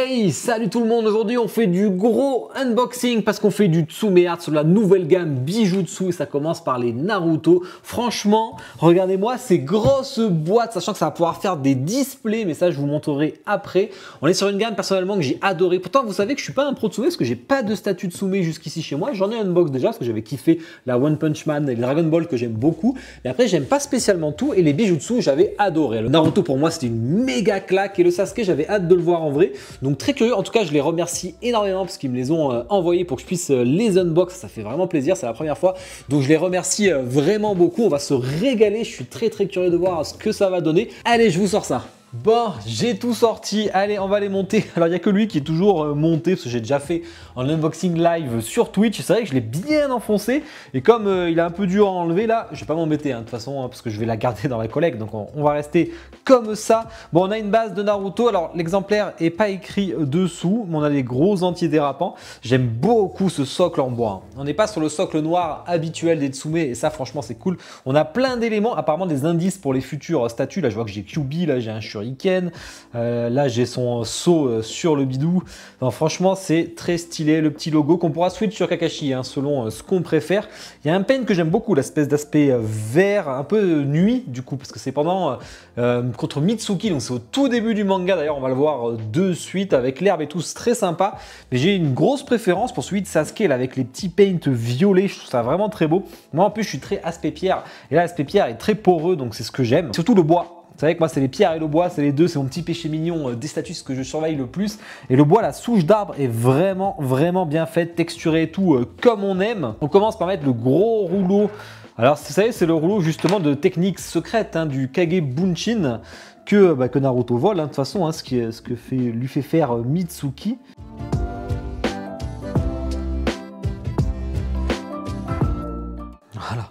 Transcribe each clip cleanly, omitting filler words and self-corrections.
Hey, salut tout le monde, aujourd'hui on fait du gros unboxing parce qu'on fait du Tsume Art sur la nouvelle gamme Bijutsu et ça commence par les Naruto. Franchement, regardez-moi ces grosses boîtes, sachant que ça va pouvoir faire des displays, mais ça je vous montrerai après. On est sur une gamme personnellement que j'ai adoré. Pourtant vous savez que je suis pas un pro Tsume parce que j'ai pas de statut de Tsume jusqu'ici chez moi. J'en ai un unbox déjà parce que j'avais kiffé la One Punch Man et le Dragon Ball que j'aime beaucoup. Et après j'aime pas spécialement tout et les Bijutsu j'avais adoré. Le Naruto pour moi c'était une méga claque et le Sasuke j'avais hâte de le voir en vrai. Donc très curieux, en tout cas je les remercie énormément parce qu'ils me les ont envoyés pour que je puisse les unbox, ça fait vraiment plaisir, c'est la première fois. Donc je les remercie vraiment beaucoup, on va se régaler, je suis très curieux de voir ce que ça va donner. Allez, je vous sors ça. Bon, j'ai tout sorti, allez on va les monter. Alors il n'y a que lui qui est toujours monté parce que j'ai déjà fait un unboxing live sur Twitch. C'est vrai que je l'ai bien enfoncé et comme il est un peu dur à enlever là, je vais pas m'embêter de toute façon parce que je vais la garder dans la collecte. Donc on va rester comme ça. Bon, on a une base de Naruto, alors l'exemplaire est pas écrit dessous, mais on a des gros antidérapants. J'aime beaucoup ce socle en bois. On n'est pas sur le socle noir habituel des Tsume et ça franchement c'est cool. On a plein d'éléments, apparemment des indices pour les futurs statues. Là je vois que j'ai Kyuubi, là j'ai un Shuriken, là j'ai son saut sur le bidou. Non, franchement c'est très stylé, le petit logo qu'on pourra switch sur Kakashi selon ce qu'on préfère. Il y a un pen que j'aime beaucoup, l'espèce d'aspect vert, un peu nuit du coup, parce que c'est pendant contre Mitsuki, donc c'est au tout début du manga d'ailleurs, on va le voir de suite avec l'herbe et tout, c'est très sympa. Mais j'ai une grosse préférence pour celui de Sasuke là, avec les petits paints violets, je trouve ça vraiment très beau. Moi en plus je suis très aspect pierre et là l'aspect pierre est très poreux, donc c'est ce que j'aime, surtout le bois. Vous savez que moi c'est les pierres et le bois, c'est les deux, c'est mon petit péché mignon des statues, ce que je surveille le plus. Et le bois, la souche d'arbre est vraiment bien faite, texturée et tout comme on aime. On commence par mettre le gros rouleau. Alors vous savez c'est le rouleau justement de technique secrète du Kage Bunshin que Naruto vole de toute façon, ce que lui fait faire Mitsuki. Voilà.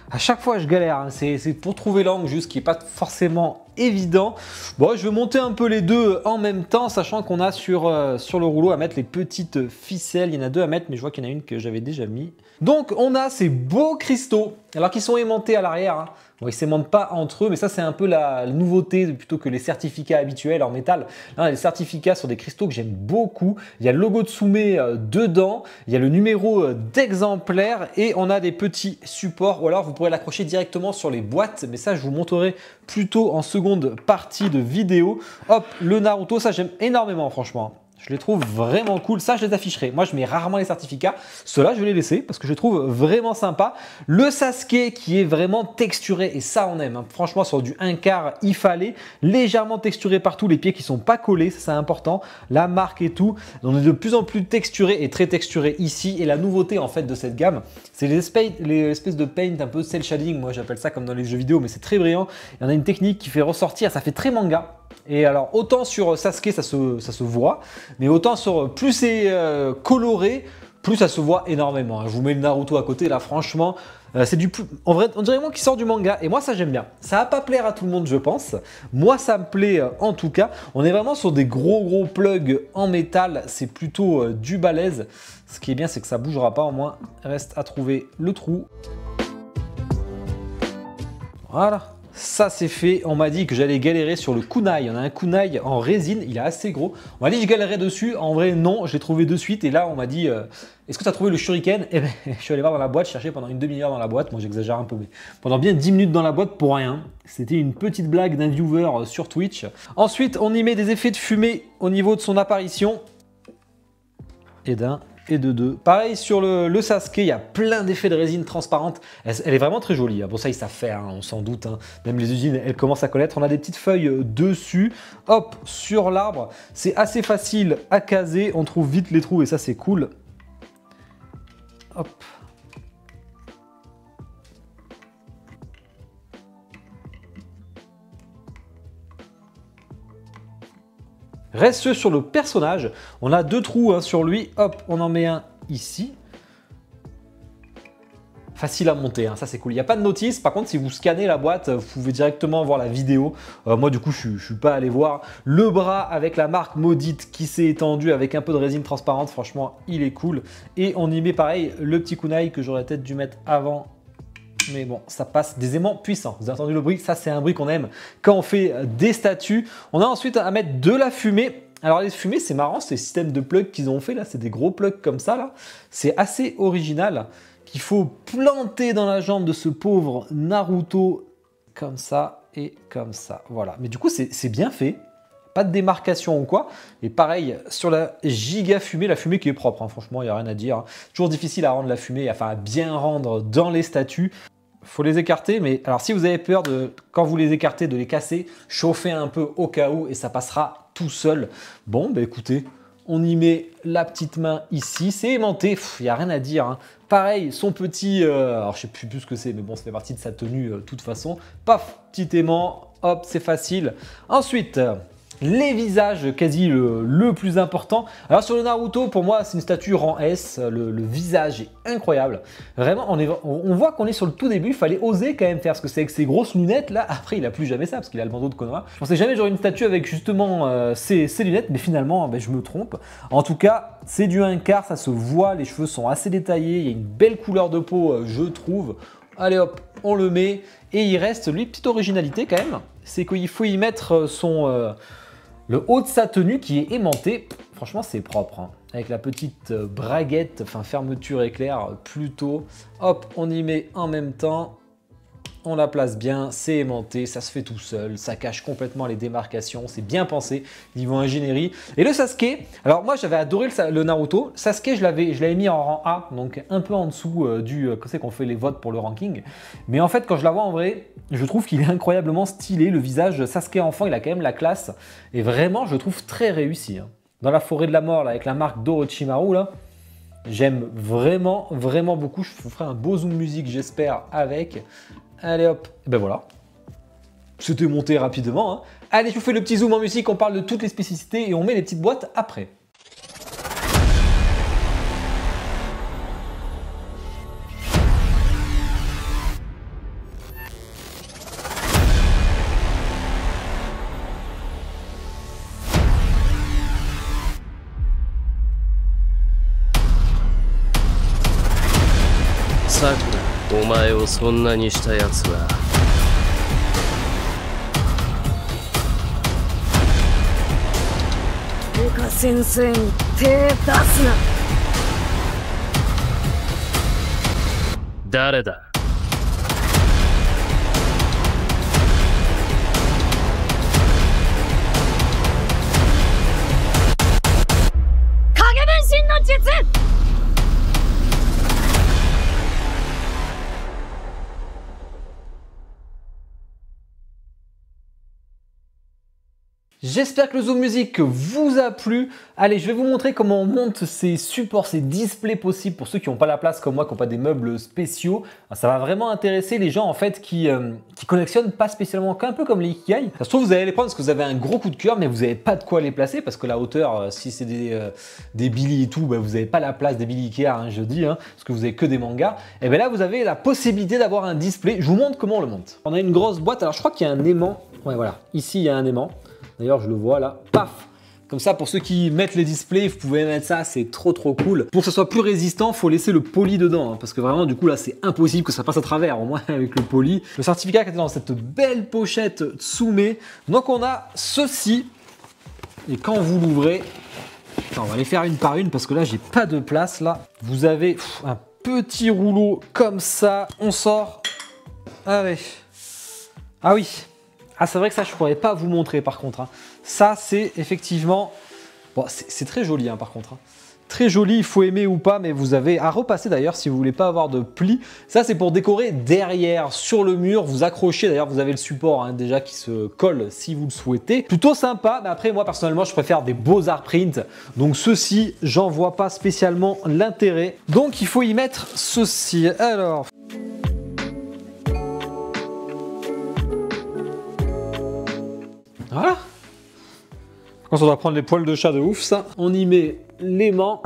À chaque fois, je galère. C'est pour trouver l'angle juste qui n'est pas forcément évident. Bon, je vais monter un peu les deux en même temps, sachant qu'on a sur le rouleau à mettre les petites ficelles. Il y en a deux à mettre, mais je vois qu'il y en a une que j'avais déjà mis. Donc, on a ces beaux cristaux, alors qu'ils sont aimantés à l'arrière. Bon, ils ne s'aimantent pas entre eux, mais ça, c'est un peu la nouveauté plutôt que les certificats habituels en métal. Là, on a des certificats sur des cristaux que j'aime beaucoup. Il y a le logo de Tsume dedans, il y a le numéro d'exemplaire et on a des petits supports. Ou alors, vous pourrez l'accrocher directement sur les boîtes, mais ça, je vous montrerai plutôt en seconde partie de vidéo. Hop, le Naruto, ça, j'aime énormément, franchement. Je les trouve vraiment cool. Ça, je les afficherai. Moi, je mets rarement les certificats. Ceux-là, je vais les laisser parce que je les trouve vraiment sympas. Le Sasuke qui est vraiment texturé et ça, on aime. Franchement, sur du 1/4, il fallait. Légèrement texturé partout. Les pieds qui ne sont pas collés, ça, c'est important. La marque et tout. On est de plus en plus texturé et très texturé ici. Et la nouveauté, en fait, de cette gamme, c'est les espèces de paint un peu cel shading. Moi, j'appelle ça comme dans les jeux vidéo, mais c'est très brillant. Il y en a une technique qui fait ressortir. Ça fait très manga. Et alors, autant sur Sasuke, ça se voit, mais autant sur plus c'est coloré, plus ça se voit énormément. Je vous mets le Naruto à côté, là, franchement, c'est du plus... En vrai, on dirait moi qui sort du manga, et moi, ça, j'aime bien. Ça va pas plaire à tout le monde, je pense. Moi, ça me plaît en tout cas. On est vraiment sur des gros plugs en métal, c'est plutôt du balèze. Ce qui est bien, c'est que ça bougera pas, au moins, reste à trouver le trou. Voilà. Ça c'est fait, on m'a dit que j'allais galérer sur le kunai. On a un kunai en résine, il est assez gros. On m'a dit que je galérais dessus, en vrai non, je l'ai trouvé de suite. Et là on m'a dit, est-ce que tu as trouvé le shuriken? Et bien je suis allé voir dans la boîte, chercher pendant une demi-heure dans la boîte. Moi j'exagère un peu, mais pendant bien 10 minutes dans la boîte pour rien. C'était une petite blague d'un viewer sur Twitch. Ensuite on y met des effets de fumée au niveau de son apparition. Et d'un... et de deux. Pareil sur le Sasuke, il y a plein d'effets de résine transparente. Elle est vraiment très jolie. Bon, ça, ils savent faire, on s'en doute. Même les usines, elles commencent à connaître. On a des petites feuilles dessus. Hop, sur l'arbre. C'est assez facile à caser. On trouve vite les trous et ça, c'est cool. Hop. Reste sur le personnage, on a deux trous sur lui, hop, on en met un ici. Facile à monter, ça c'est cool. Il n'y a pas de notice, par contre si vous scannez la boîte, vous pouvez directement voir la vidéo. Moi du coup je ne suis pas allé voir. Le bras avec la marque maudite qui s'est étendue avec un peu de résine transparente, franchement il est cool. Et on y met pareil le petit kunai que j'aurais peut-être dû mettre avant. Mais bon, ça passe, des aimants puissants. Vous avez entendu le bruit? Ça, c'est un bruit qu'on aime quand on fait des statues. On a ensuite à mettre de la fumée. Alors les fumées, c'est marrant, ces systèmes de plugs qu'ils ont fait là, c'est des gros plugs comme ça là. C'est assez original qu'il faut planter dans la jambe de ce pauvre Naruto comme ça et comme ça. Voilà. Mais du coup, c'est bien fait. Pas de démarcation ou quoi. Et pareil, sur la giga fumée, la fumée qui est propre, hein, franchement, il n'y a rien à dire. Toujours difficile à rendre la fumée, enfin à bien rendre dans les statues. Faut les écarter, mais alors si vous avez peur de, quand vous les écartez, de les casser, chauffez un peu au cas où et ça passera tout seul. Bon, bah écoutez, on y met la petite main ici, c'est aimanté, il n'y a rien à dire. Hein. Pareil, son petit, alors je sais plus ce que c'est, mais bon, ça fait partie de sa tenue de toute façon. Paf, petit aimant, hop, c'est facile. Ensuite, les visages, quasi le plus important. Alors sur le Naruto, pour moi, c'est une statue rang S. Le visage est incroyable. Vraiment, on voit qu'on est sur le tout début. Il fallait oser quand même faire, parce que c'est avec ses grosses lunettes là. Après, il a plus jamais ça, parce qu'il a le bandeau de Konoha. Je pensais jamais j'aurais une statue avec justement ces lunettes, mais finalement, je me trompe. En tout cas, c'est du 1/4, ça se voit. Les cheveux sont assez détaillés. Il y a une belle couleur de peau, je trouve. Allez hop, on le met. Et il reste, lui, petite originalité quand même. C'est qu'il faut y mettre le haut de sa tenue qui est aimanté. Franchement, c'est propre. Hein. Avec la petite braguette, enfin fermeture éclair, plutôt. Hop, on y met en même temps. On la place bien, c'est aimanté, ça se fait tout seul, ça cache complètement les démarcations, c'est bien pensé, niveau ingénierie. Et le Sasuke, alors moi j'avais adoré le Naruto, Sasuke je l'avais mis en rang A, donc un peu en dessous quand c'est qu'on fait les votes pour le ranking. Mais en fait quand je la vois en vrai, je trouve qu'il est incroyablement stylé, le visage Sasuke enfant, il a quand même la classe, et vraiment je le trouve très réussi. Hein. Dans la forêt de la mort, là, avec la marque d'Orochimaru, là, j'aime vraiment, vraiment beaucoup, je vous ferai un beau zoom musique j'espère avec. Allez hop, et ben voilà. C'était monté rapidement. Hein. Allez, je vous fais le petit zoom en musique, on parle de toutes les spécificités et on met les petites boîtes après. Sakura, お前をそんなにしたやつはルカ先生に手出すな。誰だ。影分身の術。J'espère que le zoom musique vous a plu. Allez, je vais vous montrer comment on monte ces supports, ces displays possibles pour ceux qui n'ont pas la place comme moi, qui n'ont pas des meubles spéciaux. Ça va vraiment intéresser les gens en fait qui collectionnent pas spécialement, un peu comme les Ikigai. Ça se trouve vous allez les prendre parce que vous avez un gros coup de cœur, mais vous n'avez pas de quoi les placer parce que la hauteur, si c'est des Billy et tout, vous n'avez pas la place des Billy Ikea, hein, je dis, hein, parce que vous avez que des mangas. Et bien là, vous avez la possibilité d'avoir un display. Je vous montre comment on le monte. On a une grosse boîte. Alors je crois qu'il y a un aimant. Ouais, voilà. Ici, il y a un aimant. D'ailleurs, je le vois là, paf! Comme ça, pour ceux qui mettent les displays, vous pouvez mettre ça, c'est trop cool. Pour que ce soit plus résistant, il faut laisser le poly dedans, hein, parce que vraiment, du coup, là, c'est impossible que ça passe à travers, au moins avec le poly. Le certificat qui était dans cette belle pochette Tsume. Donc, on a ceci, et quand vous l'ouvrez, on va les faire une par une, parce que là, j'ai pas de place, là. Vous avez un petit rouleau comme ça, on sort. Allez. Ah oui. Ah, c'est vrai que ça, je ne pourrais pas vous montrer par contre. Hein. Ça, c'est effectivement... Bon, c'est très joli hein, par contre. Hein. Très joli, il faut aimer ou pas, mais vous avez à repasser d'ailleurs si vous ne voulez pas avoir de plis. Ça, c'est pour décorer derrière, sur le mur. Vous accrochez, d'ailleurs, vous avez le support hein, déjà qui se colle si vous le souhaitez. Plutôt sympa, mais après, moi, personnellement, je préfère des beaux art print. Donc, ceci, j'en vois pas spécialement l'intérêt. Donc, il faut y mettre ceci. Alors... Voilà. Quand on doit prendre les poils de chat de ouf, ça. On y met l'aimant.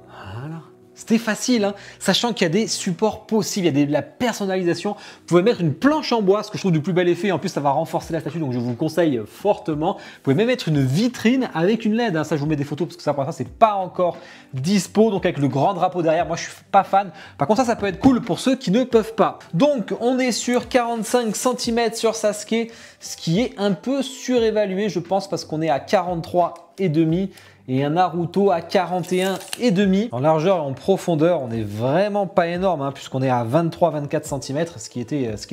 Voilà. C'était facile, hein, sachant qu'il y a des supports possibles, il y a de la personnalisation. Vous pouvez mettre une planche en bois, ce que je trouve du plus bel effet. En plus, ça va renforcer la statue, donc je vous conseille fortement. Vous pouvez même mettre une vitrine avec une LED. Hein. Ça, je vous mets des photos parce que ça, pour l'instant, c'est pas encore dispo. Donc, avec le grand drapeau derrière, moi, je suis pas fan. Par contre, ça peut être cool pour ceux qui ne peuvent pas. Donc, on est sur 45 cm sur Sasuke, ce qui est un peu surévalué, je pense, parce qu'on est à 43,5 et un Naruto à 41,5. En largeur et en profondeur, on n'est vraiment pas énorme, hein, puisqu'on est à 23-24 cm, ce qui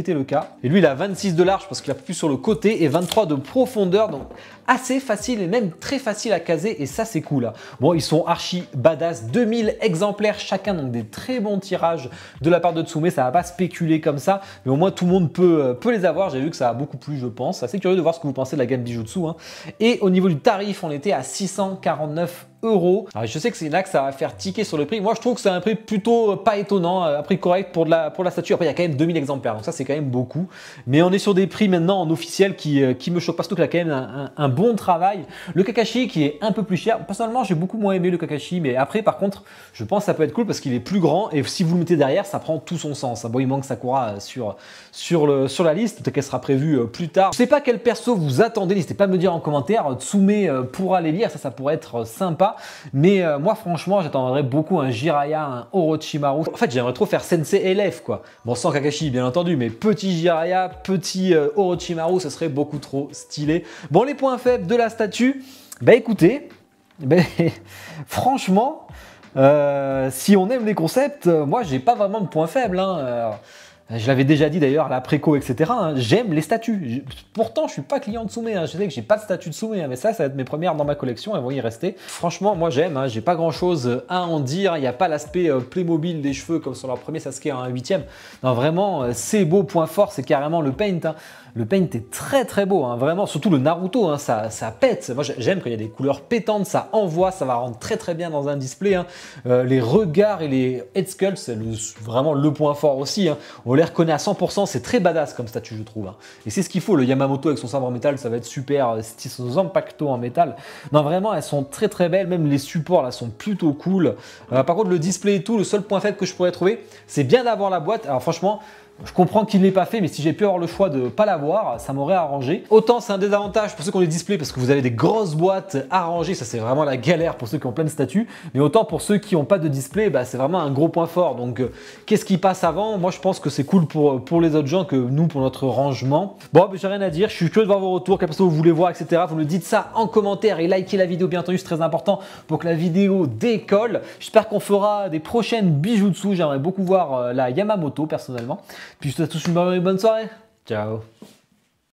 était le cas. Et lui, il a 26 de large parce qu'il a plus sur le côté et 23 de profondeur, donc assez facile et même très facile à caser, et ça, c'est cool. Hein. Bon, ils sont archi badass, 2000 exemplaires chacun, donc des très bons tirages de la part de Tsume. Ça va pas spéculer comme ça, mais au moins tout le monde peut les avoir. J'ai vu que ça a beaucoup plu, je pense. C'est assez curieux de voir ce que vous pensez de la gamme Bijutsu. Hein. Et au niveau du tarif, on était à 649 €. Alors, je sais que c'est là que ça va faire tiquer sur le prix. Moi, je trouve que c'est un prix plutôt pas étonnant, un prix correct pour la statue. Après, il y a quand même 2000 exemplaires, donc ça, c'est quand même beaucoup. Mais on est sur des prix maintenant en officiel qui me choquent pas, surtout qu'il a quand même un bon travail. Le Kakashi qui est un peu plus cher. Personnellement, j'ai beaucoup moins aimé le Kakashi, mais après, par contre, je pense que ça peut être cool parce qu'il est plus grand et si vous le mettez derrière, ça prend tout son sens. Bon, il manque Sakura sur la liste, peut-être qu'elle sera prévue plus tard. Je sais pas quel perso vous attendez, n'hésitez pas à me dire en commentaire. Tsume pourra les lire, ça pourrait être sympa. Mais moi, franchement, j'attendrais beaucoup un Jiraiya, un Orochimaru. En fait, j'aimerais trop faire Sensei élève, quoi. Bon, sans Kakashi, bien entendu, mais petit Jiraiya, petit Orochimaru, ce serait beaucoup trop stylé. Bon, les points faibles de la statue, bah écoutez, franchement, si on aime les concepts, moi, j'ai pas vraiment de points faibles. Hein. Je l'avais déjà dit d'ailleurs à la préco, etc. Hein, j'aime les statues. Pourtant, je suis pas client de Tsume. Hein. Je sais que j'ai pas de statue de Tsume, hein, mais ça va être mes premières dans ma collection. Elles vont y rester. Franchement, moi j'aime. Hein, j'ai pas grand chose à en dire. Il n'y a pas l'aspect Playmobil des cheveux comme sur leur premier Sasuke en 8e. Non, vraiment, c'est beau. Point fort, c'est carrément le paint. Hein. Le paint est très très beau, hein, vraiment, surtout le Naruto, hein, ça pète. Moi j'aime quand il y a des couleurs pétantes, ça envoie, ça va rendre très très bien dans un display. Hein. Les regards et les head sculpts, c'est vraiment le point fort aussi. Hein. On les reconnaît à 100%, c'est très badass comme statue, je trouve. Hein. Et c'est ce qu'il faut, le Yamamoto avec son sabre en métal, ça va être super, son Zanpakuto en métal. Non, vraiment, elles sont très très belles, même les supports là sont plutôt cool. Par contre, le display et tout, le seul point faible que je pourrais trouver, c'est bien d'avoir la boîte. Alors franchement, je comprends qu'il ne l'ait pas fait, mais si j'ai pu avoir le choix de ne pas l'avoir, ça m'aurait arrangé. Autant c'est un désavantage pour ceux qui ont des displays parce que vous avez des grosses boîtes à ranger, ça c'est vraiment la galère pour ceux qui ont plein de statues. Mais autant pour ceux qui n'ont pas de display, bah, c'est vraiment un gros point fort. Donc qu'est-ce qui passe avant? Moi je pense que c'est cool pour les autres gens que nous pour notre rangement. Bon, j'ai rien à dire, je suis curieux de voir vos retours, quelle personne vous voulez voir, etc. Vous me dites ça en commentaire et likez la vidéo bien entendu, c'est très important pour que la vidéo décolle. J'espère qu'on fera des prochaines bijutsu, j'aimerais beaucoup voir la Yamamoto personnellement. Puis je te souhaite tous une bonne soirée. Ciao.